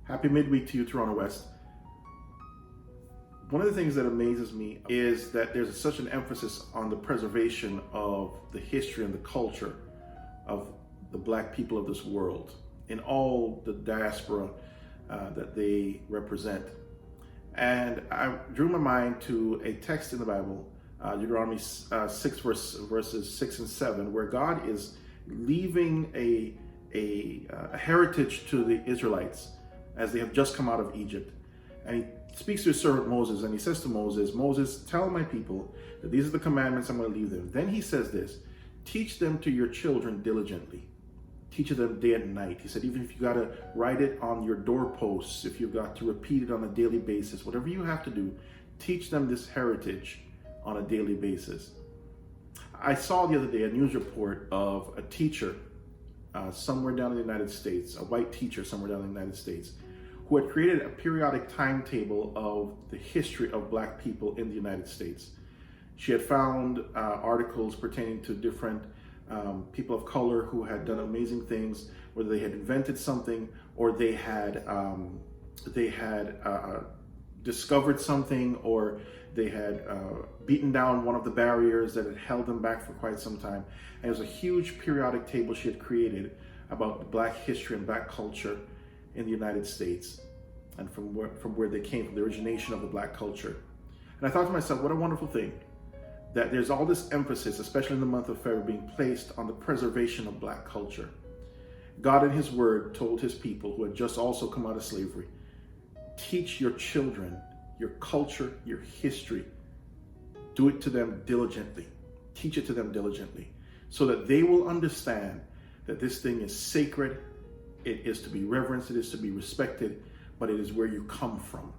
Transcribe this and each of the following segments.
Happy midweek to you, Toronto West. One of the things that amazes me is that there's such an emphasis on the preservation of the history and the culture of the Black people of this world in all the diaspora that they represent. And I drew my mind to a text in the Bible, Deuteronomy 6 verses 6 and 7, where God is leaving a heritage to the Israelites as they have just come out of Egypt. And he speaks to his servant Moses, and he says to Moses, Moses, tell my people that these are the commandments I'm going to leave them. Then he says this, teach them to your children diligently. Teach them day and night. He said, even if you got to write it on your doorposts, if you've got to repeat it on a daily basis, whatever you have to do, teach them this heritage on a daily basis. I saw the other day a news report of a teacher somewhere down in the United States, a white teacher somewhere down in the United States, who had created a periodic timetable of the history of Black people in the United States. She had found articles pertaining to different people of color who had done amazing things, whether they had invented something or they had discovered something, or they had beaten down one of the barriers that had held them back for quite some time. And it was a huge periodic table she had created about the Black history and Black culture in the United States, and from where they came, from the origination of the Black culture. And I thought to myself, what a wonderful thing that there's all this emphasis, especially in the month of February, being placed on the preservation of Black culture. God in his word told his people who had just also come out of slavery, teach your children your culture, your history. Do it to them diligently. Teach it to them diligently so that they will understand that this thing is sacred. It is to be reverenced. It is to be respected, but it is where you come from.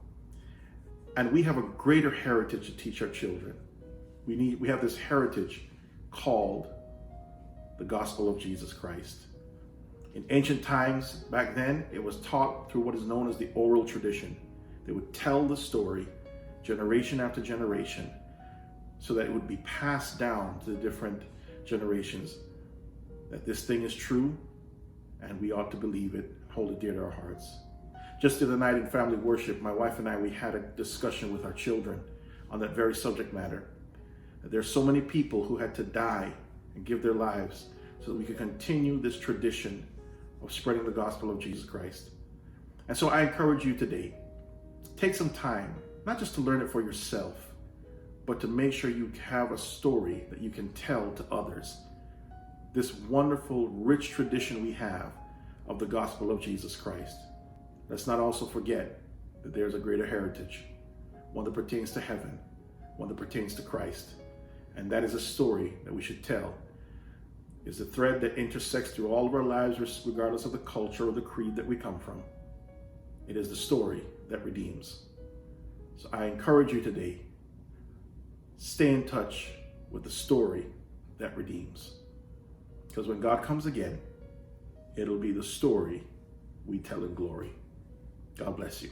And we have a greater heritage to teach our children. We have this heritage called the gospel of Jesus Christ. In ancient times, back then, it was taught through what is known as the oral tradition. They would tell the story generation after generation so that it would be passed down to the different generations, that this thing is true and we ought to believe it, hold it dear to our hearts. Just the other night in family worship, my wife and I, we had a discussion with our children on that very subject matter. There's so many people who had to die and give their lives so that we could continue this tradition of spreading the gospel of Jesus Christ. And so I encourage you today, take some time, not just to learn it for yourself, but to make sure you have a story that you can tell to others. This wonderful, rich tradition we have of the gospel of Jesus Christ. Let's not also forget that there's a greater heritage, one that pertains to heaven, one that pertains to Christ. And that is a story that we should tell. It's a thread that intersects through all of our lives, regardless of the culture or the creed that we come from. It is the story that redeems. So I encourage you today, stay in touch with the story that redeems. Because when God comes again, it'll be the story we tell in glory. God bless you.